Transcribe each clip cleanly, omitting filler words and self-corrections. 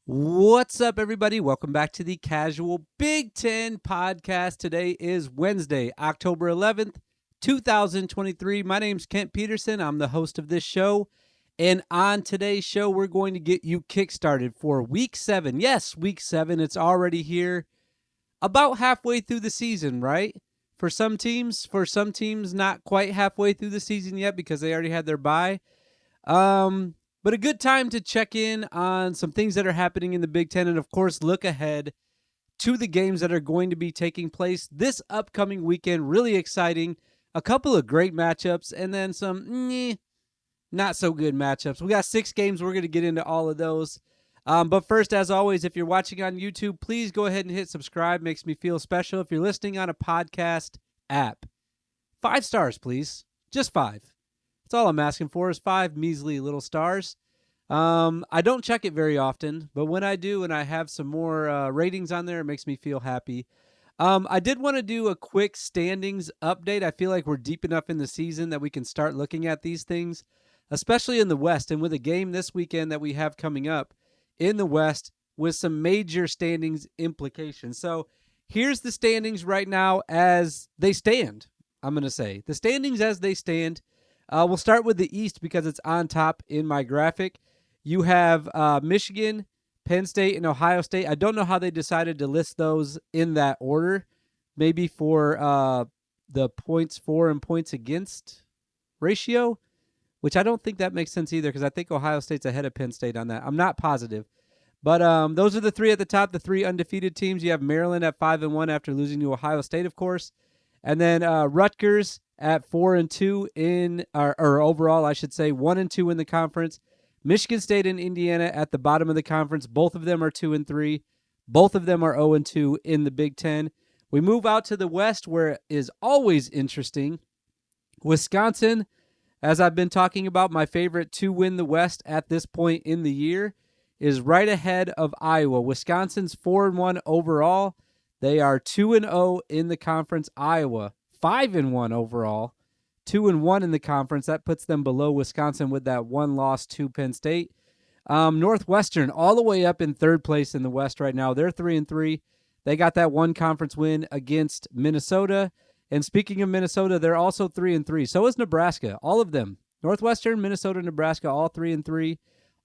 What's up, everybody? Welcome back to the Casual Big Ten podcast. Today is Wednesday, October 11th, 2023. My name's Kent Peterson. I'm the host of this show. And on today's show, we're going to get you kickstarted for Week 7. Yes, Week 7. It's already here. About halfway through the season, right? For some teams, not quite halfway through the season yet because they already had their bye. But a good time to check in on some things that are happening in the Big Ten and, of course, look ahead to the games that are going to be taking place this upcoming weekend. Really exciting. A couple of great matchups and then some not so good matchups. We got 6 games. We're going to get into all of those. But first, as always, if you're watching on YouTube, please go ahead and hit subscribe. Makes me feel special. If you're listening on a podcast app, 5 stars, please. Just 5. That's all I'm asking for is 5 measly little stars. I don't check it very often, but when I do and I have some more ratings on there, it makes me feel happy. I did want to do a quick standings update. I feel like we're deep enough in the season that we can start looking at these things, especially in the West. And with a game this weekend that we have coming up in the West with some major standings implications. So here's the standings right now as they stand, I'm going to say. The standings as they stand. We'll start with the East because it's on top in my graphic. You have Michigan, Penn State, and Ohio State. I don't know how they decided to list those in that order. Maybe for the points for and points against ratio, which I don't think that makes sense either because I think Ohio State's ahead of Penn State on that. I'm not positive. But those are the 3 at the top, the 3 undefeated teams. You have Maryland at 5-1 after losing to Ohio State, of course. And then Rutgers at 4-2 in, or overall, I should say, 1-2 in the conference. Michigan State and Indiana at the bottom of the conference. Both of them are 2-3. Both of them are 0-2 in the Big Ten. We move out to the West, where it is always interesting. Wisconsin, as I've been talking about, my favorite to win the West at this point in the year, is right ahead of Iowa. Wisconsin's 4-1 overall. They are 2-0 in the conference. Iowa 5-1 overall, 2-1 in the conference. That puts them below Wisconsin with that one loss to Penn State. Northwestern all the way up in 3rd place in the West right now. They're 3-3. They got that one conference win against Minnesota. And speaking of Minnesota, they're also 3-3. So is Nebraska. All of them. Northwestern, Minnesota, Nebraska, all 3-3,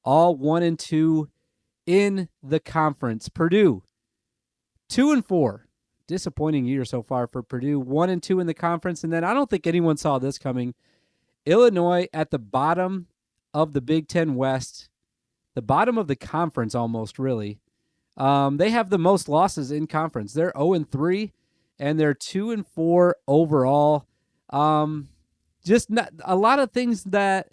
all 1-2 in the conference. Purdue 2-4. Disappointing year so far for Purdue. 1-2 in the conference. And then I don't think anyone saw this coming. Illinois at the bottom of the Big Ten West. The bottom of the conference almost, really. They have the most losses in conference. They're 0-3, and they're 2-4 overall. Just not, a lot of things that,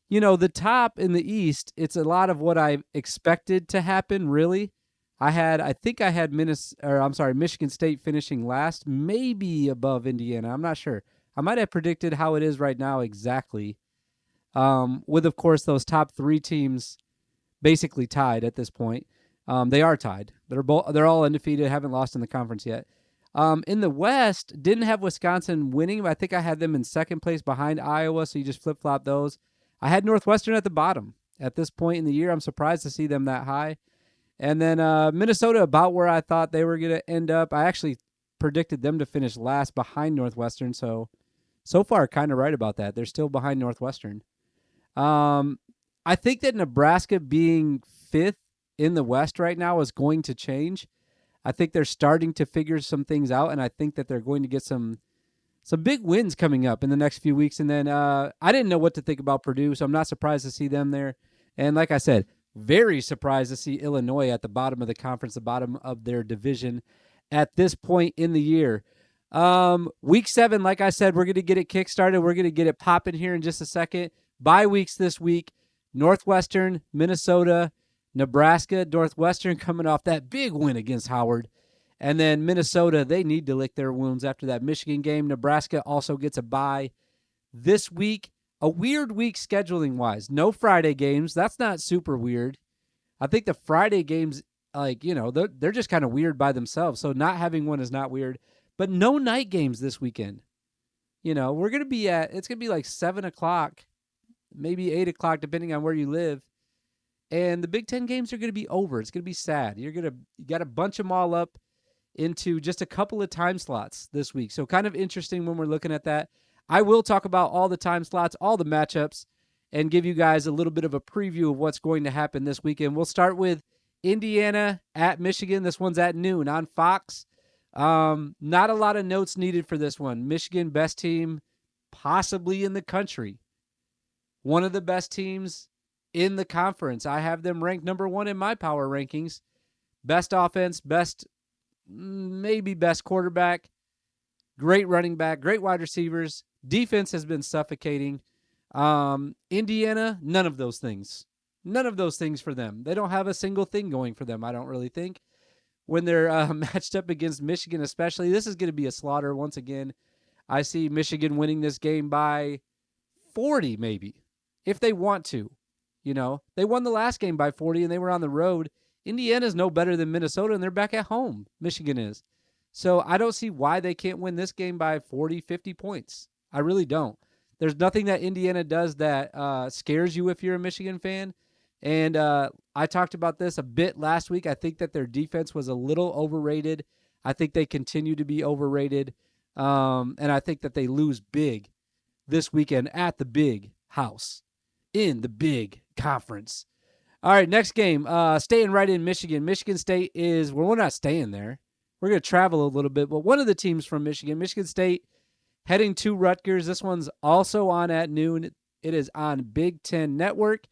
the top in the East, it's a lot of what I expected to happen, really. I think I had Michigan State finishing last, maybe above Indiana. I'm not sure. I might have predicted how it is right now exactly. With, of course, those top 3 teams basically tied at this point. They are tied. They're all undefeated, haven't lost in the conference yet. In the West, didn't have Wisconsin winning, but I think I had them in 2nd place behind Iowa, so you just flip-flop those. I had Northwestern at the bottom. At this point in the year, I'm surprised to see them that high. And then Minnesota, about where I thought they were going to end up. I actually predicted them to finish last behind Northwestern, so far kind of right about that. They're still behind Northwestern. I think that Nebraska being 5th in the West right now is going to change. I think they're starting to figure some things out, and I think that they're going to get some big wins coming up in the next few weeks. And then I didn't know what to think about Purdue, so I'm not surprised to see them there. And like I said, very surprised to see Illinois at the bottom of the conference, the bottom of their division at this point in the year. Week 7, like I said, we're going to get it kickstarted. We're going to get it popping here in just a second. Bye weeks this week. Northwestern, Minnesota, Nebraska. Northwestern coming off that big win against Howard. And then Minnesota, they need to lick their wounds after that Michigan game. Nebraska also gets a bye this week. A weird week scheduling-wise. No Friday games. That's not super weird. I think the Friday games, they're just kind of weird by themselves. So not having one is not weird. But no night games this weekend. We're going to be it's going to be like 7 o'clock, maybe 8 o'clock, depending on where you live. and the Big Ten games are going to be over. It's going to be sad. You got to bunch them all up into just a couple of time slots this week. So kind of interesting when we're looking at that. I will talk about all the time slots, all the matchups, and give you guys a little bit of a preview of what's going to happen this weekend. We'll start with Indiana at Michigan. This one's at noon on Fox. Not a lot of notes needed for this one. Michigan, best team possibly in the country. One of the best teams in the conference. I have them ranked number 1 in my power rankings. Best offense, maybe best quarterback, great running back, great wide receivers. Defense has been suffocating. Indiana, none of those things. None of those things for them. They don't have a single thing going for them, I don't really think. When they're matched up against Michigan especially, this is going to be a slaughter once again. I see Michigan winning this game by 40 maybe, if they want to. You know, they won the last game by 40 and they were on the road. Indiana's no better than Minnesota, and they're back at home. Michigan is. So I don't see why they can't win this game by 40, 50 points. I really don't. There's nothing that Indiana does that scares you if you're a Michigan fan. And I talked about this a bit last week. I think that their defense was a little overrated. I think they continue to be overrated. And I think that they lose big this weekend at the big house in the big conference. All right, next game. Staying right in Michigan. Michigan State is, well, we're not staying there. We're going to travel a little bit. But one of the teams from Michigan, Michigan State, heading to Rutgers. This one's also on at noon. It is on Big Ten Network.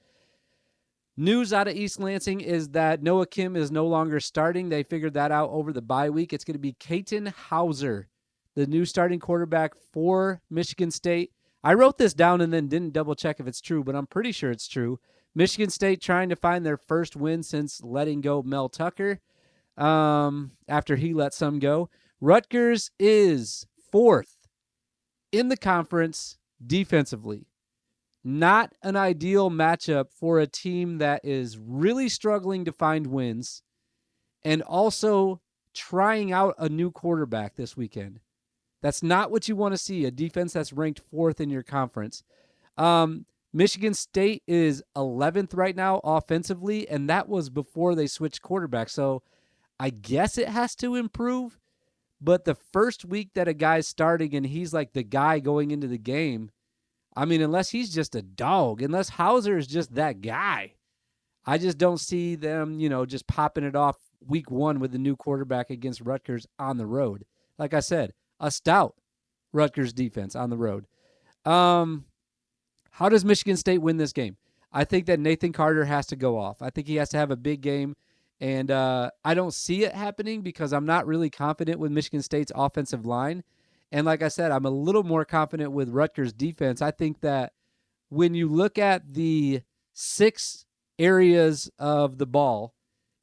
News out of East Lansing is that Noah Kim is no longer starting. They figured that out over the bye week. It's going to be Katin Hauser, the new starting quarterback for Michigan State. I wrote this down and then didn't double check if it's true, but I'm pretty sure it's true. Michigan State trying to find their first win since letting go Mel Tucker after he let some go. Rutgers is 4th in the conference defensively. Not an ideal matchup for a team that is really struggling to find wins and also trying out a new quarterback this weekend. That's not what you want to see, a defense that's ranked 4th in your conference. Michigan State is 11th right now offensively, and that was before they switched quarterbacks. So I guess it has to improve, but the first week that a guy's starting and he's like the guy going into the game, I mean, unless he's just a dog, unless Hauser is just that guy, I just don't see them, just popping it off week 1 with the new quarterback against Rutgers on the road. Like I said, a stout Rutgers defense on the road. How does Michigan State win this game? I think that Nathan Carter has to go off. I think he has to have a big game, and I don't see it happening because I'm not really confident with Michigan State's offensive line. And like I said, I'm a little more confident with Rutgers' defense. I think that when you look at the 6 areas of the ball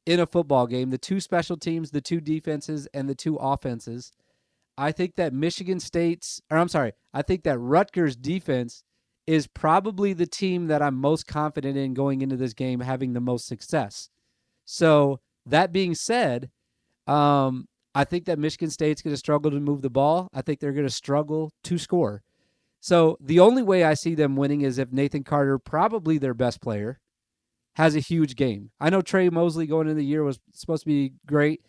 in a football game, the 2 special teams, the 2 defenses, and the 2 offenses, I think that I think that Rutgers' defense is probably the team that I'm most confident in going into this game having the most success. So that being said, I think that Michigan State's going to struggle to move the ball. I think they're going to struggle to score. So the only way I see them winning is if Nathan Carter, probably their best player, has a huge game. I know Trey Mosley going into the year was supposed to be great.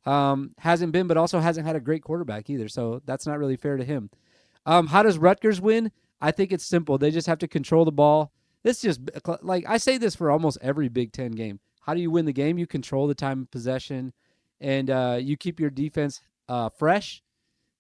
Hasn't been, but also hasn't had a great quarterback either. So that's not really fair to him. How does Rutgers win? I think it's simple. They just have to control the ball. This just, like I say this for almost every Big Ten game. How do you win the game? You control the time of possession, and you keep your defense fresh.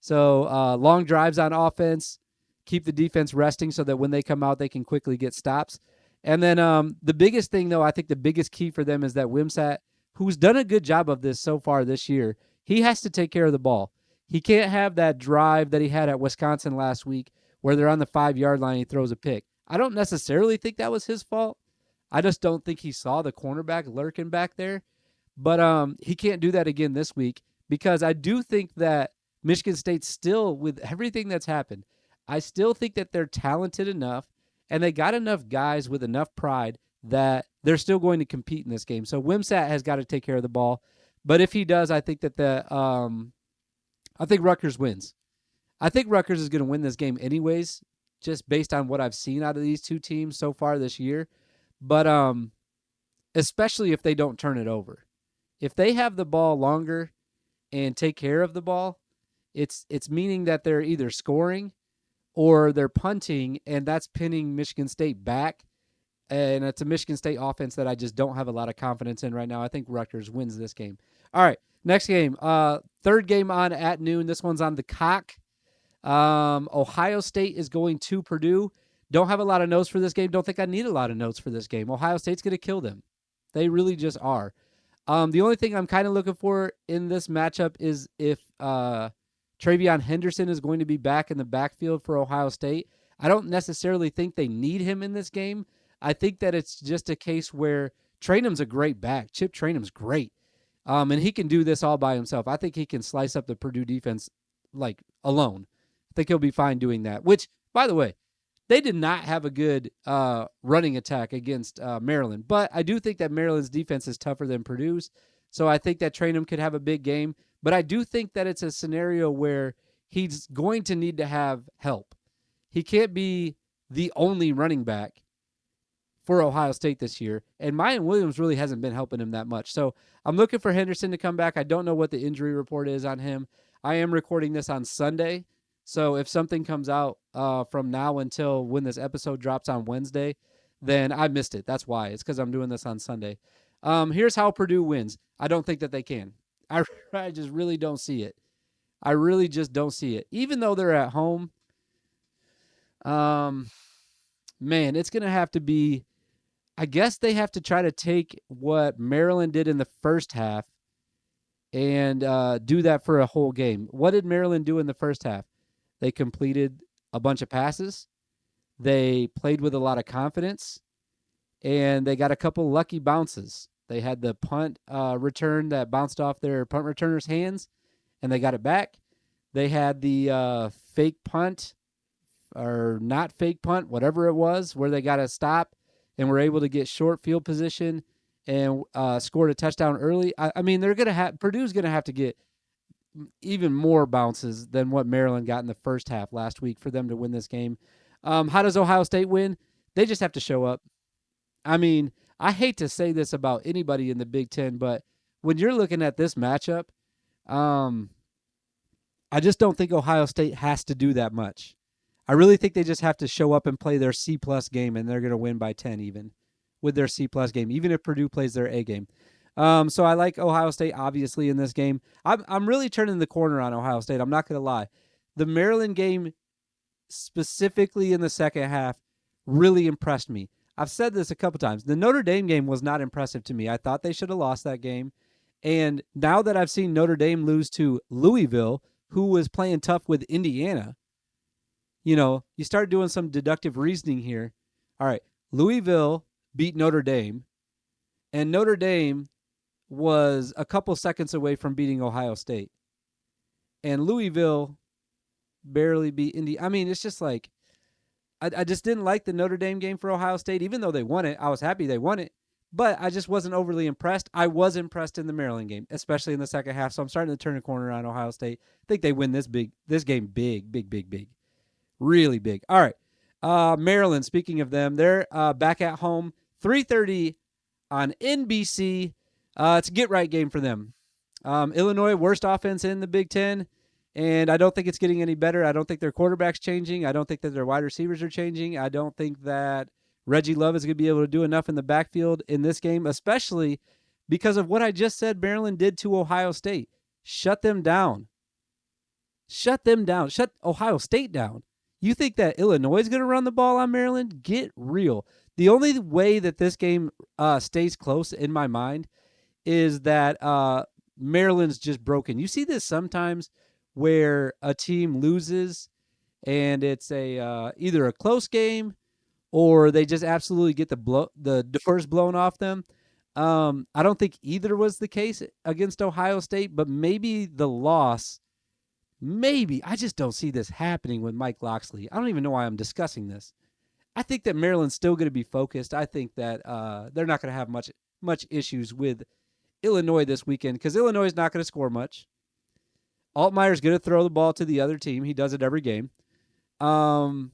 So long drives on offense, keep the defense resting so that when they come out, they can quickly get stops. And then the biggest thing, though, I think the biggest key for them is that Wimsatt, who's done a good job of this so far this year, he has to take care of the ball. He can't have that drive that he had at Wisconsin last week where they're on the 5-yard line and he throws a pick. I don't necessarily think that was his fault. I just don't think he saw the cornerback lurking back there. But he can't do that again this week because I do think that Michigan State still, with everything that's happened, I still think that they're talented enough and they got enough guys with enough pride that they're still going to compete in this game. So Wimsatt has got to take care of the ball. But if he does, I think that I think Rutgers wins. I think Rutgers is going to win this game anyways, just based on what I've seen out of these 2 teams so far this year. But especially if they don't turn it over. If they have the ball longer and take care of the ball, it's meaning that they're either scoring or they're punting, and that's pinning Michigan State back. And it's a Michigan State offense that I just don't have a lot of confidence in right now. I think Rutgers wins this game. All right, next game. Third game on at noon. This one's on the cock. Ohio State is going to Purdue. Don't have a lot of notes for this game. Don't think I need a lot of notes for this game. Ohio State's going to kill them. They really just are. The only thing I'm kind of looking for in this matchup is if Travion Henderson is going to be back in the backfield for Ohio State. I don't necessarily think they need him in this game. I think that it's just a case where Trainum's a great back. Chip Trainum's great. And he can do this all by himself. I think he can slice up the Purdue defense like alone. I think he'll be fine doing that, which, by the way, they did not have a good running attack against Maryland. But I do think that Maryland's defense is tougher than Purdue's. So I think that Trainum could have a big game. But I do think that it's a scenario where he's going to need to have help. He can't be the only running back for Ohio State this year. And Mayan Williams really hasn't been helping him that much. So I'm looking for Henderson to come back. I don't know what the injury report is on him. I am recording this on Sunday. So if something comes out from now until when this episode drops on Wednesday, then I missed it. That's why. It's because I'm doing this on Sunday. Here's how Purdue wins. I don't think that they can. I just really don't see it. I really just don't see it. Even though they're at home, man, it's going to have to be, I guess they have to try to take what Maryland did in the first half and do that for a whole game. What did Maryland do in the first half? They completed a bunch of passes. They played with a lot of confidence, and they got a couple lucky bounces. They had the punt return that bounced off their punt returner's hands, and they got it back. They had the fake punt or not fake punt, whatever it was, where they got a stop and were able to get short field position and scored a touchdown early. I mean, they're gonna have Purdue's gonna have to get even more bounces than what Maryland got in the first half last week for them to win this game. How does Ohio State win? They just have to show up. I mean, I hate to say this about anybody in the Big Ten, but when you're looking at this matchup, I just don't think Ohio State has to do that much. I really think they just have to show up and play their C-plus game, and they're going to win by 10 even with their C-plus game, even if Purdue plays their A game. So I like Ohio State, obviously, in this game. I'm really turning the corner on Ohio State. I'm not going to lie. The Maryland game, specifically in the second half, really impressed me. I've said this a couple times. The Notre Dame game was not impressive to me. I thought they should have lost that game. And now that I've seen Notre Dame lose to Louisville, who was playing tough with Indiana, you start doing some deductive reasoning here. All right, Louisville beat Notre Dame, and Notre Dame was a couple seconds away from beating Ohio State. And Louisville barely beat Indy. I mean, it's just like, I just didn't like the Notre Dame game for Ohio State. Even though they won it, I was happy they won it. But I just wasn't overly impressed. I was impressed in the Maryland game, especially in the second half. So I'm starting to turn a corner on Ohio State. I think they win this game big. Really big. All right. Maryland, speaking of them, they're back at home, 3:30 on NBC. It's a get-right game for them. Illinois, worst offense in the Big Ten, and I don't think it's getting any better. I don't think their quarterback's changing. I don't think that their wide receivers are changing. I don't think that Reggie Love is going to be able to do enough in the backfield in this game, especially because of what I just said Maryland did to Ohio State. Shut them down. Shut Ohio State down. You think that Illinois is going to run the ball on Maryland? Get real. The only way that this game stays close in my mind is that Maryland's just broken. You see this sometimes where a team loses and it's either a close game or they just absolutely get the doors blown off them. I don't think either was the case against Ohio State, but maybe the loss. Maybe. I just don't see this happening with Mike Locksley. I don't even know why I'm discussing this. I think that Maryland's still going to be focused. I think that they're not going to have much issues with Illinois this weekend because Illinois is not going to score much. Altmaier's going to throw the ball to the other team. He does it every game. And,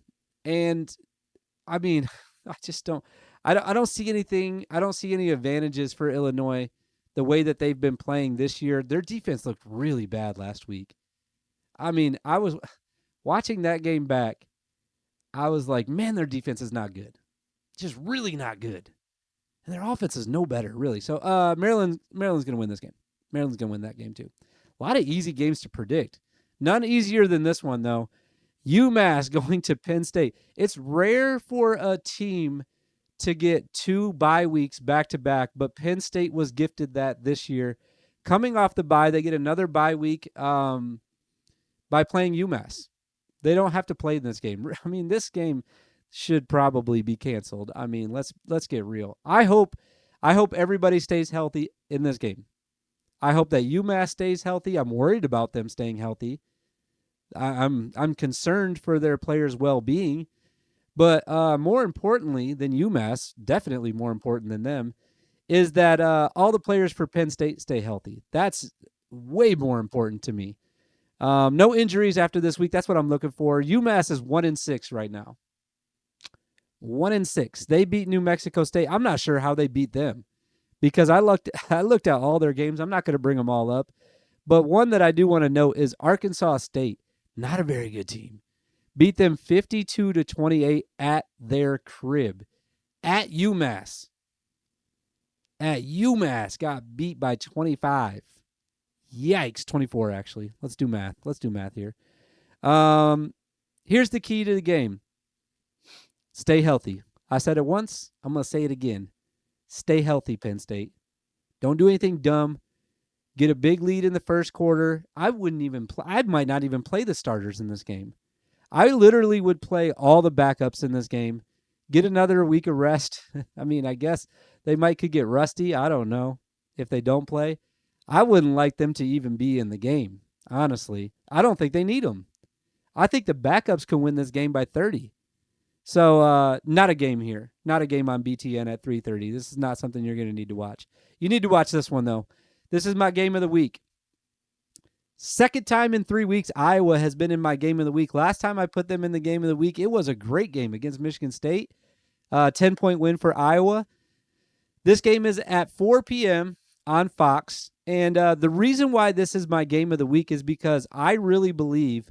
I mean, I just don't. I don't see anything. I don't see any advantages for Illinois the way that they've been playing this year. Their defense looked really bad last week. I mean, I was watching that game back. I was like, man, their defense is not good. Just really not good. And their offense is no better, really. So Maryland's going to win this game. Maryland's going to win that game too. A lot of easy games to predict. None easier than this one, though. UMass going to Penn State. It's rare for a team to get 2 bye weeks back-to-back, but Penn State was gifted that this year. Coming off the bye, they get another bye week by playing UMass. They don't have to play in this game. I mean, this game should probably be canceled. I mean, let's get real. I hope everybody stays healthy in this game. I hope that UMass stays healthy. I'm worried about them staying healthy. I'm concerned for their players' well-being. But more importantly than UMass, definitely more important than them, is that all the players for Penn State stay healthy. That's way more important to me. No injuries after this week. That's what I'm looking for. UMass is 1-6 right now. 1-6. They beat New Mexico State. I'm not sure how they beat them because I looked at all their games. I'm not going to bring them all up. But one that I do want to note is Arkansas State. Not a very good team. Beat them 52-28 at their crib. At UMass. At UMass. Got beat by 25. Yikes. 24, actually. Let's do math. Let's do math here. Here's the key to the game. Stay healthy. I said it once. I'm going to say it again. Stay healthy, Penn State. Don't do anything dumb. Get a big lead in the first quarter. I might not even play the starters in this game. I literally would play all the backups in this game. Get another week of rest. I mean, I guess they could get rusty. I don't know if they don't play. I wouldn't like them to even be in the game, honestly. I don't think they need them. I think the backups can win this game by 30. So not a game here. Not a game on BTN at 3:30. This is not something you're going to need to watch. You need to watch this one, though. This is my game of the week. Second time in 3 weeks, Iowa has been in my game of the week. Last time I put them in the game of the week, it was a great game against Michigan State. 10-point win for Iowa. This game is at 4 p.m. on Fox. And the reason why this is my game of the week is because I really believe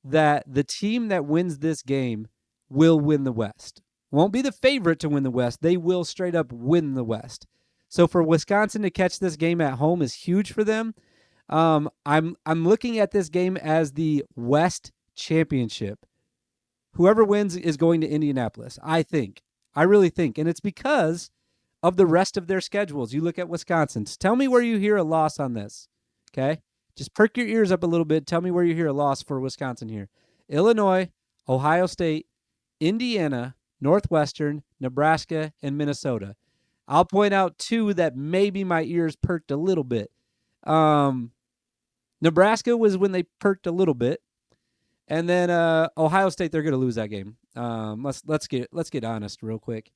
that the team that wins this game will win the West. Won't be the favorite to win the West. They will straight up win the West. So for Wisconsin to catch this game at home is huge for them. I'm looking at this game as the West Championship. Whoever wins is going to Indianapolis, I think. I really think. And it's because of the rest of their schedules. You look at Wisconsin. Tell me where you hear a loss on this, okay? Just perk your ears up a little bit. Tell me where you hear a loss for Wisconsin here. Illinois, Ohio State, Indiana, Northwestern, Nebraska, and Minnesota. I'll point out 2 that maybe my ears perked a little bit. Nebraska was when they perked a little bit, and then Ohio State, they're going to lose that game. Let's get honest real quick.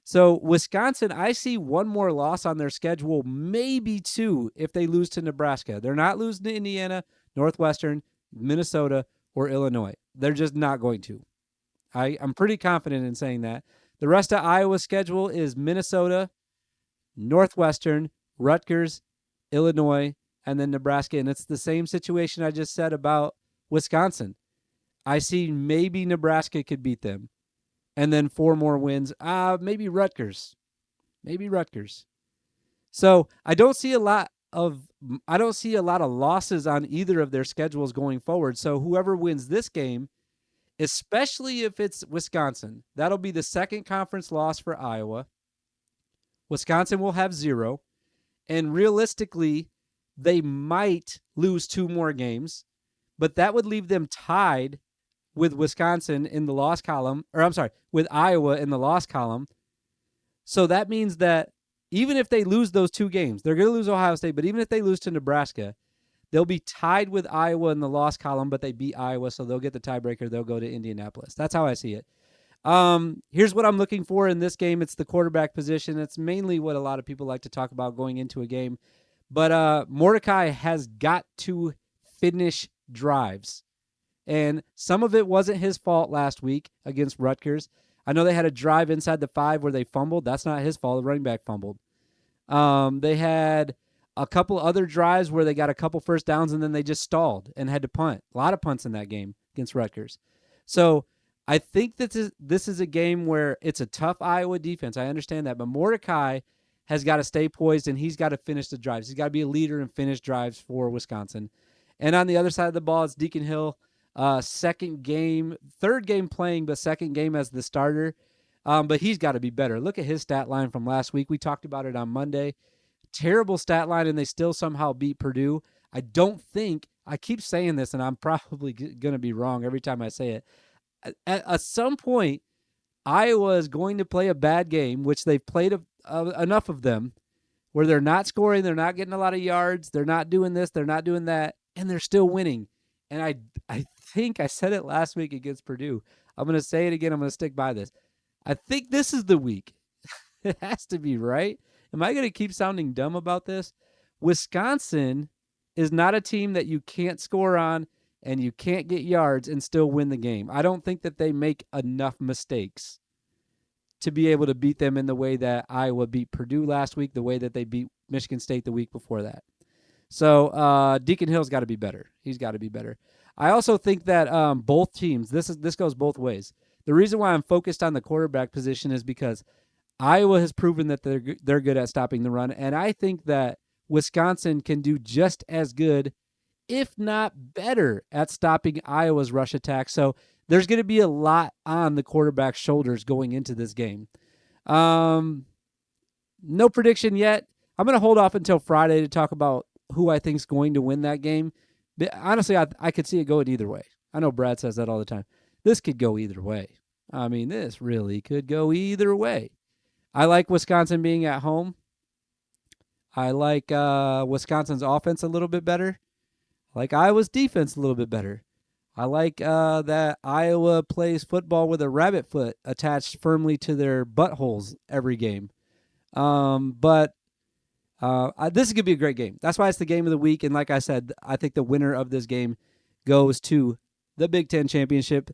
So Wisconsin, I see one more loss on their schedule, maybe 2 if they lose to Nebraska. They're not losing to Indiana, Northwestern, Minnesota, or Illinois. They're just not going to. I'm pretty confident in saying that. The rest of Iowa's schedule is Minnesota, Northwestern, Rutgers, Illinois, and then Nebraska. And it's the same situation I just said about Wisconsin. I see maybe Nebraska could beat them. And then 4 more wins. Maybe Rutgers. So I don't see a lot of losses on either of their schedules going forward. So whoever wins this game, especially if it's Wisconsin, that'll be the second conference loss for Iowa. Wisconsin will have 0. And realistically, they might lose 2 more games, but that would leave them tied with Wisconsin in the loss column, with Iowa in the loss column. So that means that even if they lose those 2 games, they're going to lose Ohio State, but even if they lose to Nebraska, they'll be tied with Iowa in the loss column, but they beat Iowa, so they'll get the tiebreaker. They'll go to Indianapolis. That's how I see it. Here's what I'm looking for in this game. It's the quarterback position. It's mainly what a lot of people like to talk about going into a game. But Mordecai has got to finish drives. And some of it wasn't his fault last week against Rutgers. I know they had a drive inside the 5 where they fumbled. That's not his fault. The running back fumbled. They had a couple other drives where they got a couple first downs and then they just stalled and had to punt. A lot of punts in that game against Rutgers. So I think that this is a game where it's a tough Iowa defense. I understand that. But Mordecai has got to stay poised, and he's got to finish the drives. He's got to be a leader and finish drives for Wisconsin. And on the other side of the ball, it's Deacon Hill. Third game playing, but second game as the starter. But he's got to be better. Look at his stat line from last week. We talked about it on Monday. Terrible stat line, and they still somehow beat Purdue. I keep saying this, and I'm probably going to be wrong every time I say it. At some point, Iowa is going to play a bad game, which they've played enough of them, where they're not scoring, they're not getting a lot of yards, they're not doing this, they're not doing that, and they're still winning. And I think I said it last week against Purdue. I'm going to say it again. I'm going to stick by this. I think this is the week. It has to be, right? Am I going to keep sounding dumb about this? Wisconsin is not a team that you can't score on and you can't get yards and still win the game. I don't think that they make enough mistakes to be able to beat them in the way that Iowa beat Purdue last week, the way that they beat Michigan State the week before that. So Deacon Hill's got to be better. He's got to be better. I also think that both teams, this goes both ways. The reason why I'm focused on the quarterback position is because Iowa has proven that they're good at stopping the run, and I think that Wisconsin can do just as good, if not better, at stopping Iowa's rush attack. So there's going to be a lot on the quarterback's shoulders going into this game. No prediction yet. I'm going to hold off until Friday to talk about who I think is going to win that game. But honestly, I could see it going either way. I know Brad says that all the time. This could go either way. I mean, this really could go either way. I like Wisconsin being at home. I like Wisconsin's offense a little bit better. I like Iowa's defense a little bit better. I like that Iowa plays football with a rabbit foot attached firmly to their buttholes every game. But this is going to be a great game. That's why it's the game of the week. And like I said, I think the winner of this game goes to the Big Ten Championship.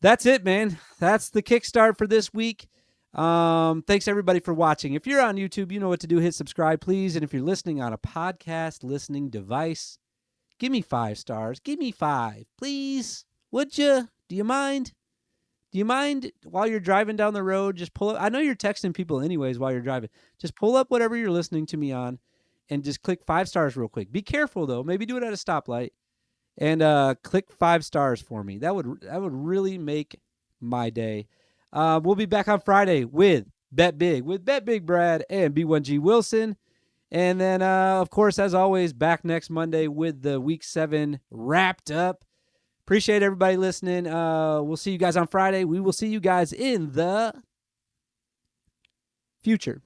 That's it, man. That's the Kickstart for this week. Thanks, everybody, for watching. If you're on YouTube, you know what to do. Hit subscribe, please. And if you're listening on a podcast listening device, give me 5 stars. Give me 5, please. Would you? Do you mind? Do you mind while you're driving down the road, just pull up? I know you're texting people anyways while you're driving. Just pull up whatever you're listening to me on and just click 5 stars real quick. Be careful, though. Maybe do it at a stoplight and click 5 stars for me. That would really make my day. We'll be back on Friday with Bet Big Brad and B1G Wilson. And then, of course, as always, back next Monday with the Week 7 wrapped up. Appreciate everybody listening. We'll see you guys on Friday. We will see you guys in the future.